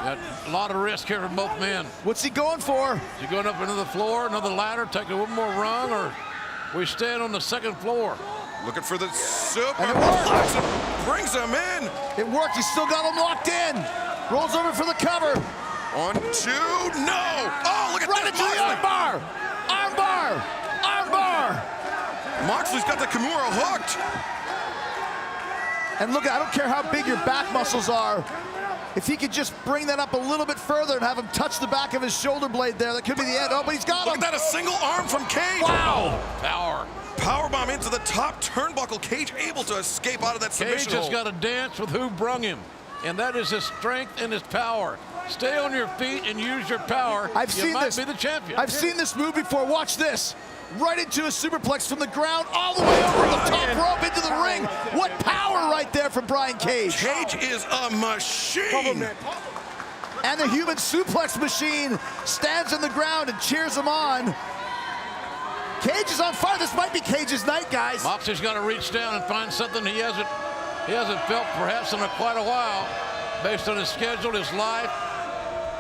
Got a lot of risk here from both men. What's he going for? Is he going up into the floor, another ladder, taking one more rung, or we stand on the second floor? Looking for the super. And it worked. Brings him in. It worked. He still got him locked in. Rolls over for the cover. 1, 2, no! Oh, look at Right this. into the armbar. Armbar. Armbar. Moxley's got the Kimura hooked. And look, I don't care how big your back muscles are. If he could just bring that up a little bit further and have him touch the back of his shoulder blade there, that could be the end. Oh, but he's got him. Look at that, a single arm from Cage. Wow. Power. Powerbomb into the top turnbuckle. Cage able to escape out of that submission Cage has hold. got to dance with who brung him, and that is his strength and his power. Stay on your feet and use your power. I've seen might this. be the champion. I've seen this move before. Watch this. Right into a superplex from the ground, all the way over the top rope into the ring. What power right there from Brian Cage. Cage is a machine. And the human suplex machine stands on the ground and cheers him on. Cage is on fire. This might be Cage's night, guys. Moxley's got to reach down and find something he hasn't felt perhaps in quite a while, based on his schedule, his life,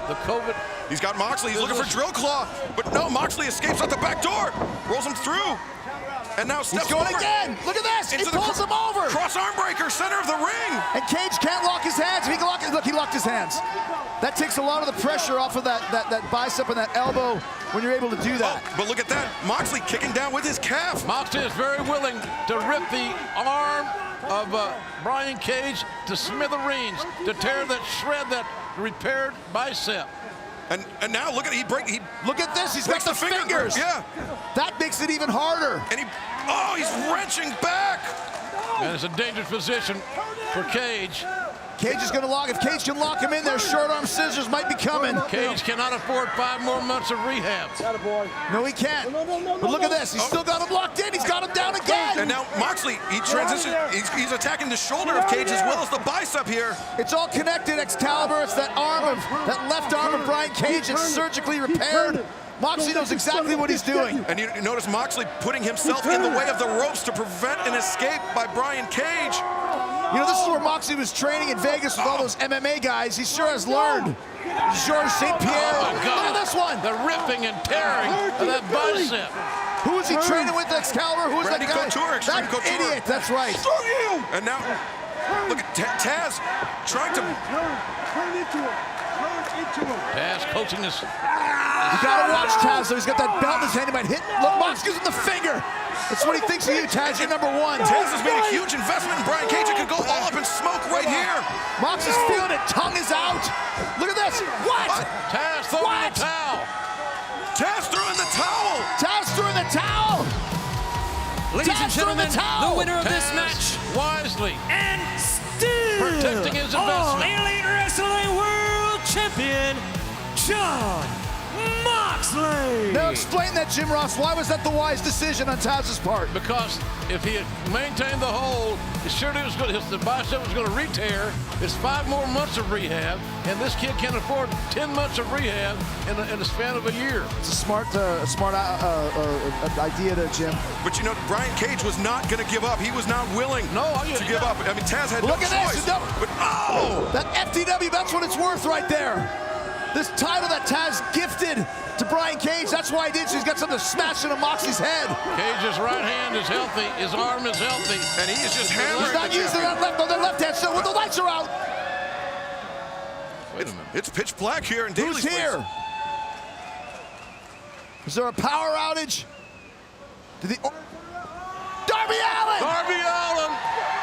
the COVID. He's got Moxley. He's looking for Drill Claw, but no. Moxley escapes out the back door, rolls him through, and now steps He's going over. again. Look at this. He pulls him over. Cross arm breaker, center of the ring. And Cage can't lock his hands. If he can lock his, look, he locked his hands. That takes a lot of the pressure off of that bicep and that elbow when you're able to do that. Oh, but look at that. Moxley kicking down with his calf. Moxley is very willing to rip the arm of Brian Cage to smithereens, to tear that shred, that repaired bicep. And now look at it. Look at this. He's got the fingers. Yeah. That makes it even harder. And he's wrenching back. And it's a dangerous position for Cage. Cage is going to lock. If Cage can lock him in there, short arm scissors might be coming. Cage cannot afford 5 more months of rehab. No, he can't. But look at this. He's still got him locked in. He's got him down again. And now Moxley, he transitions. He's attacking the shoulder of Cage as well as the bicep here. It's all connected, Excalibur. It's that left arm of Brian Cage that's surgically repaired. Moxley knows exactly what he's doing. And you notice Moxley putting himself in the way of the ropes to prevent an escape by Brian Cage. You know, this is where Moxley was training in Vegas with all those MMA guys. He sure has learned. Georges St. Pierre. Oh my God. Look at this one. The ripping and tearing of that bicep. Who is he training with, Excalibur? Who is that Randy guy? Couture, Extreme That Couture. idiot. That's right. And now, look at Taz trying to. Taz coaching this. You gotta watch Taz, though. He's got that belt in his hand. He might hit. Look, Mox gives him the finger. That's what he thinks of you, Taz. You're number 1. Taz has made a huge investment in Brian Cage. It could go all up in smoke right here. Mox is feeling it. Tongue is out. Look at this. What? Taz throwing the towel. Taz threw in the towel. Taz threw in the towel. Ladies and Taz threw in gentlemen, the towel. the winner of this Taz match wisely and still protecting his All investment. Elite Wrestling World Champion, Jon Moxley. Now explain that, Jim Ross. Why was that the wise decision on Taz's part? Because if he had maintained the hold, the bicep was going to re-tear. It's 5 more months of rehab, and this kid can't afford 10 months of rehab in the span of a year. It's a smart idea there, Jim. But you know, Brian Cage was not going to give up. He was not willing to give up. I mean, Taz had Look no at choice. this. But oh! That FTW, that's what it's worth right there. This title that Taz gifted to Brian Cage, that's why he did. So he's got something to smash into Moxley's head. Cage's right hand is healthy. His arm is healthy. And he is just hammering. He's not using that left hand still. When the lights are out. Wait a minute. It's pitch black here in Daly's Who's here? Is there a power outage? Darby Allin! Darby Allin!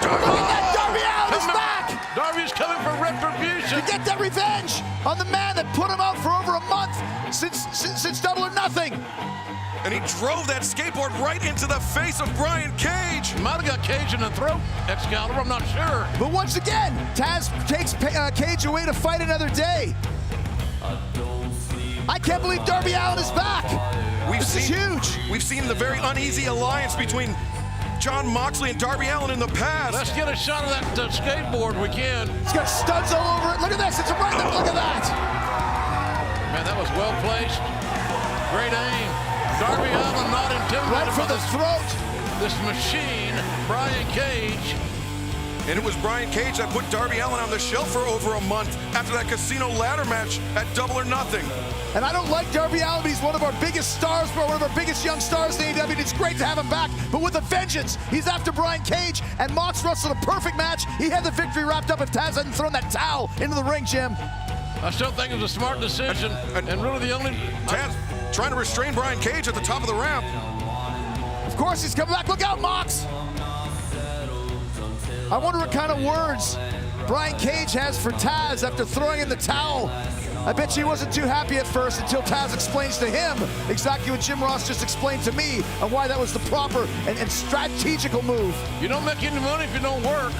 Look at that! Darby Allin is back! Darby's coming for retribution. To get that revenge on the man that put him out for over a month since Double or Nothing. And he drove that skateboard right into the face of Brian Cage. He might have got Cage in the throat, Excalibur, I'm not sure. But once again, Taz takes Cage away to fight another day. I can't believe Darby Allin is back. This is huge. We've seen the very uneasy alliance between Jon Moxley and Darby Allin in the past. Let's get a shot of that skateboard we can. It's got studs all over it. Look at this. It's a right there. Look at that. Man, that was well placed. Great aim. Darby Allin not intimidated Right for by the throat. this machine, Brian Cage. And it was Brian Cage that put Darby Allin on the shelf for over a month after that casino ladder match at Double or Nothing. And I don't like Darby Allin. He's one of our biggest stars, one of our biggest young stars in AEW. It's great to have him back, but with a vengeance. He's after Brian Cage, and Mox wrestled a perfect match. He had the victory wrapped up if Taz hadn't thrown that towel into the ring, Jim. I still think it was a smart decision, and really the only... Taz trying to restrain Brian Cage at the top of the ramp. Of course he's coming back. Look out, Mox! I wonder what kind of words Brian Cage has for Taz after throwing in the towel. I bet you he wasn't too happy at first until Taz explains to him exactly what Jim Ross just explained to me and why that was the proper and strategical move. You don't make any money if you don't work.